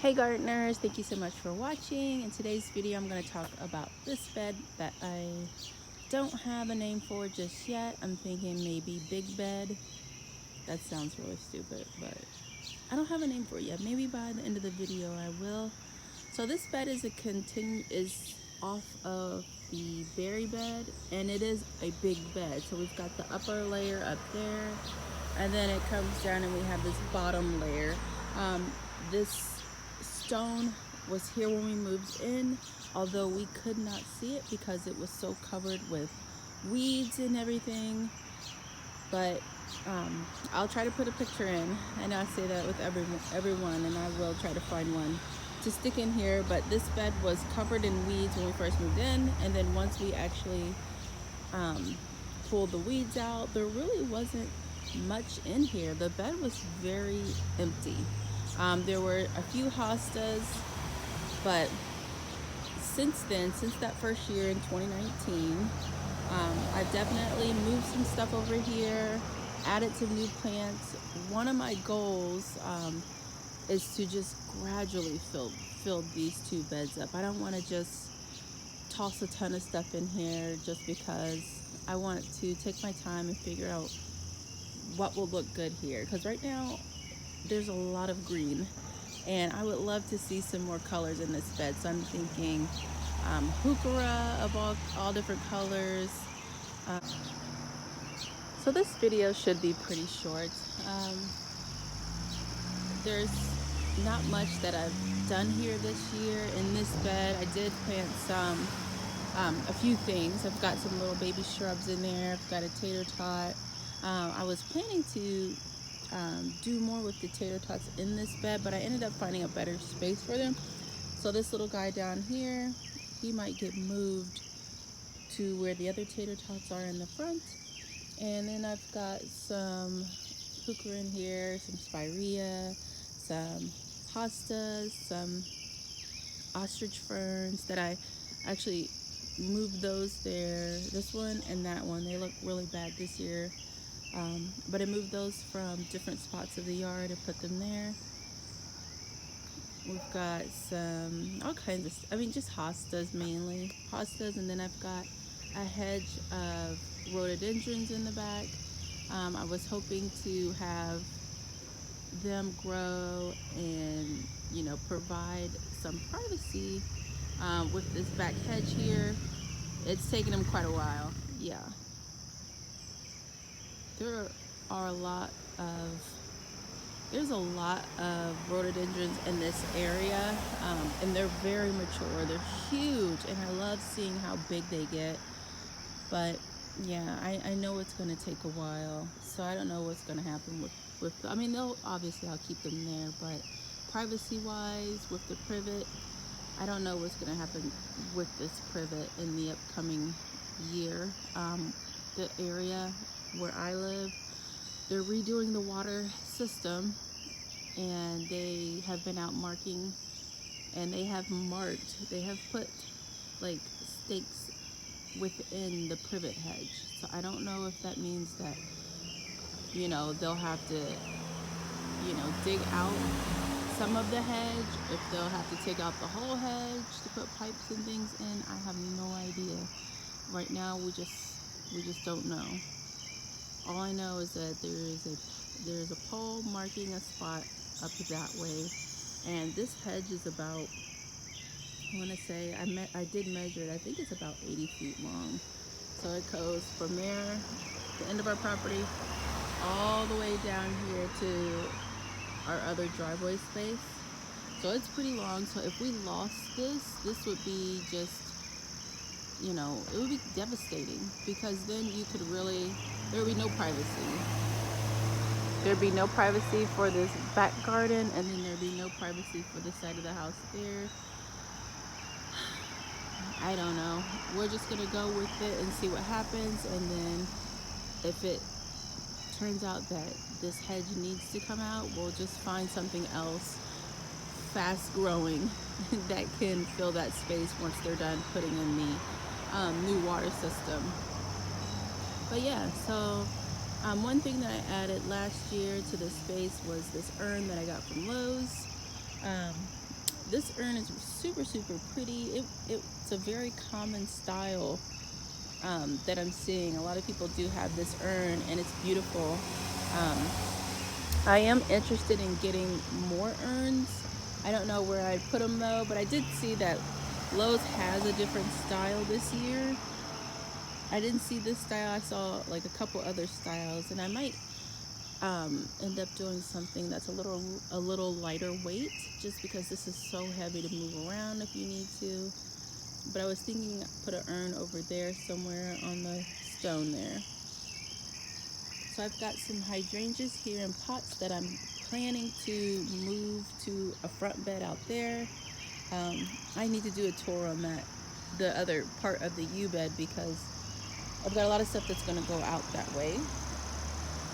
Hey gardeners, thank you so much for watching. In today's video I'm going to talk about this bed that I don't have a name for just yet. I'm thinking maybe big bed. That sounds really stupid, but I don't have a name for it yet. Maybe by the end of the video I will. So this bed is off of the berry bed, and it is a big bed. So we've got the upper layer up there, and then it comes down and we have this bottom layer. This stone was here when we moved in, although we could not see it because it was so covered with weeds and everything. But I'll try to put a picture in. I know I say that with everyone, and I will try to find one to stick in here. But this bed was covered in weeds when we first moved in, and then once we actually pulled the weeds out, there really wasn't much in here. The bed was very empty. There were a few hostas, but since that first year in 2019, I've definitely moved some stuff over here, added some new plants. One of my goals is to just gradually fill these two beds up. I don't want to just toss a ton of stuff in here just because. I want to take my time and figure out what will look good here, because right now there's a lot of green and I would love to see some more colors in this bed. So I'm thinking heuchera of all different colors. So this video should be pretty short. There's not much that I've done here this year in this bed. I did plant a few things. I've got some little baby shrubs in there. I've got a tater tot. I was planning to do more with the tater tots in this bed, but I ended up finding a better space for them. So this little guy down here, he might get moved to where the other tater tots are in the front. And then I've got some heuchera in here, some spirea, some hostas, some ostrich ferns that I actually moved those there. This one and that one, they look really bad this year. But I moved those from different spots of the yard and put them there. We've got all kinds of, just hostas mainly. Hostas, and then I've got a hedge of rhododendrons in the back. I was hoping to have them grow and, provide some privacy with this back hedge here. It's taken them quite a while. Yeah. There's a lot of rhododendrons in this area, and they're very mature. They're huge, and I love seeing how big they get. But yeah, I know it's going to take a while, so I don't know what's going to happen with I'll keep them there, but privacy wise with the privet, I don't know what's going to happen with this privet in the upcoming year. The area where I live, they're redoing the water system, and they have been out marking, and they have put like stakes within the privet hedge. So I don't know if that means that they'll have to dig out some of the hedge, if they'll have to take out the whole hedge to put pipes and things in. I have no idea. Right now we just don't know. All I know is that there's a pole marking a spot up that way, and this hedge is about, I want to say, I did measure it, I think it's about 80 feet long. So it goes from there, the end of our property, all the way down here to our other driveway space. So it's pretty long. So if we lost this would be just, it would be devastating, because then there would be no privacy. There'd be no privacy for this back garden, and then there'd be no privacy for the side of the house there. I don't know. We're just gonna go with it and see what happens, and then if it turns out that this hedge needs to come out, we'll just find something else fast growing that can fill that space once they're done putting in the new water system. But yeah, so one thing that I added last year to this space was this urn that I got from Lowe's. this urn is super pretty. It's a very common style that I'm seeing. A lot of people do have this urn, and it's beautiful. Um, I am interested in getting more urns. I don't know where I'd put them though, but I did see that Lowe's has a different style this year. I didn't see this style. I saw like a couple other styles, and I might end up doing something that's a little lighter weight, just because this is so heavy to move around if you need to. But I was thinking put an urn over there somewhere on the stone there. So I've got some hydrangeas here in pots that I'm planning to move to a front bed out there. I need to do a tour on that, the other part of the U bed, because I've got a lot of stuff that's going to go out that way.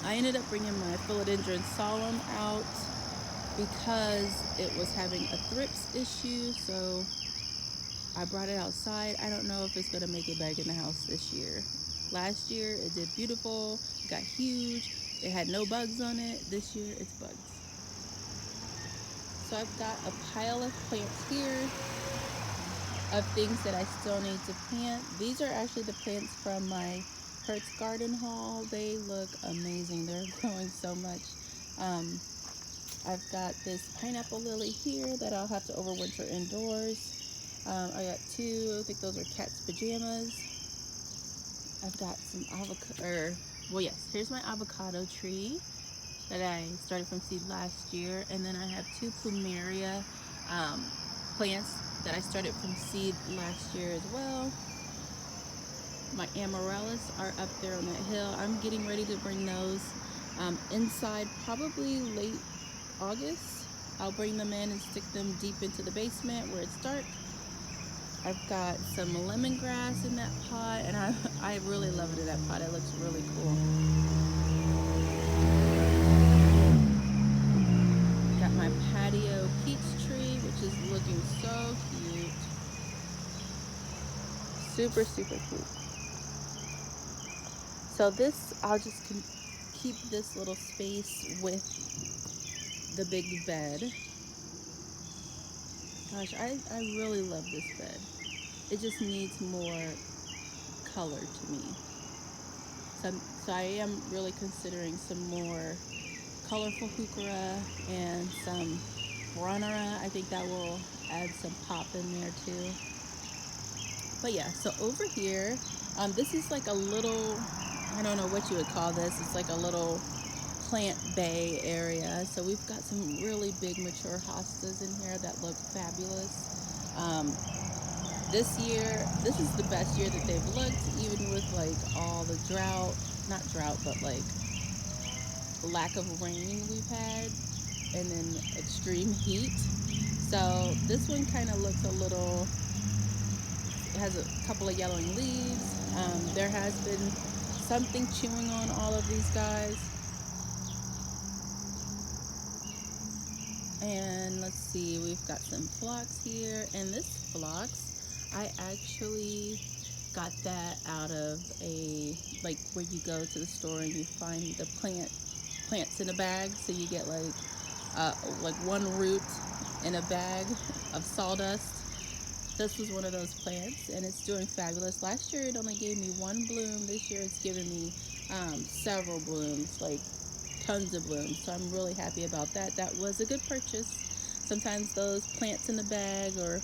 I ended up bringing my philodendron solemn out because it was having a thrips issue, so I brought it outside. I don't know if it's going to make it back in the house this year. Last year it did beautiful, it got huge, it had no bugs on it. This year it's bugs. So I've got a pile of plants here of things that I still need to plant. These are actually the plants from my Hertz garden haul. They look amazing. They're growing so much. I've got this pineapple lily here that I'll have to overwinter indoors. I got two, I think those are cat's pajamas. I've got some avocado, well yes, here's my avocado tree that I started from seed last year. And then I have two plumeria plants that I started from seed last year as well. My amaryllis are up there on that hill. I'm getting ready to bring those inside probably late August. I'll bring them in and stick them deep into the basement where it's dark. I've got some lemongrass in that pot, and I really love it in that pot. It looks really cool. Got my patio peach tree, which is looking so cute. Super cute. So this, I'll just keep this little space with the big bed. Gosh, I really love this bed. It just needs more color to me. So I am really considering some more colorful heuchera and some brunnera. I think that will add some pop in there too. But yeah, so over here, this is like a little, I don't know what you would call this. It's like a little plant bay area. So we've got some really big mature hostas in here that look fabulous. This year, this is the best year that they've looked, even with like all the not drought, but like lack of rain we've had, and then extreme heat. So this one kind of looks a little, it has a couple of yellowing leaves. There has been something chewing on all of these guys. And let's see, we've got some phlox here, and this phlox, I actually got that out of a, like where you go to the store and you find the plants in a bag. So you get like one root in a bag of sawdust. This was one of those plants, and it's doing fabulous. Last year it only gave me one bloom. This year it's given me several blooms, like tons of blooms. So I'm really happy about that. That was a good purchase. Sometimes those plants in the bag, or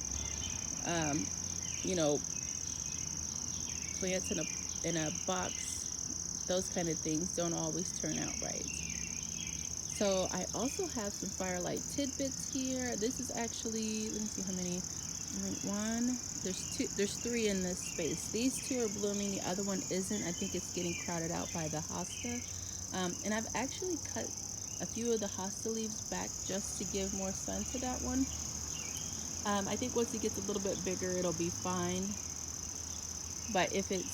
you know, plants in a box, those kind of things don't always turn out right. So I also have some firelight tidbits here. This is actually, let me see how many. One, there's three in this space. These two are blooming, the other one isn't. I think it's getting crowded out by the hosta. And I've actually cut a few of the hosta leaves back just to give more sun to that one. I think once it gets a little bit bigger, it'll be fine. But if it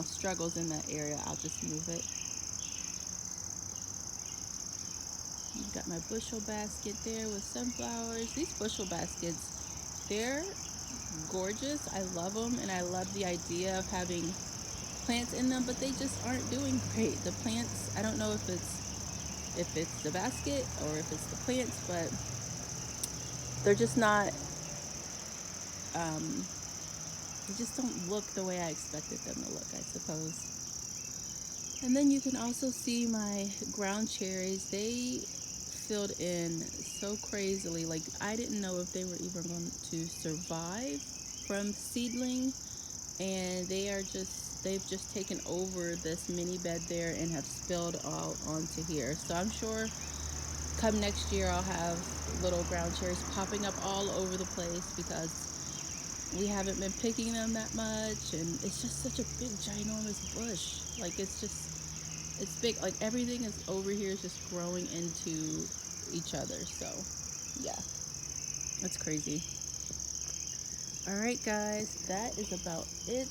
struggles in that area, I'll just move it. You've got my bushel basket there with sunflowers. These bushel baskets, they're gorgeous. I love them, and I love the idea of having plants in them, but they just aren't doing great. The plants, I don't know if it's the basket or if it's the plants, but they're just not, they just don't look the way I expected them to look, I suppose. And then you can also see my ground cherries. They filled in so crazily. Like, I didn't know if they were even going to survive from seedling, and they've just taken over this mini bed there and have spilled all onto here. So I'm sure come next year I'll have little ground cherries popping up all over the place because we haven't been picking them that much, and it's just such a big ginormous bush. Like, it's big. Like, everything is over here is just growing into each other. So yeah, it's crazy. All right, guys, that is about it.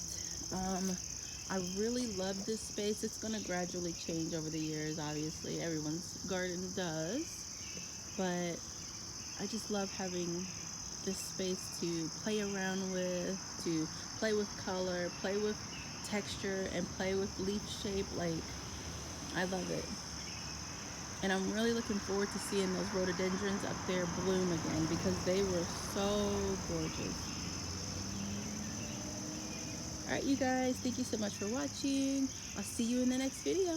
I really love this space. It's gonna gradually change over the years. Obviously, everyone's garden does, but I just love having this space to play around with, to play with color, play with texture, and play with leaf shape. Like, I love it. And I'm really looking forward to seeing those rhododendrons up there bloom again because they were so gorgeous. All right, you guys, thank you so much for watching. I'll see you in the next video.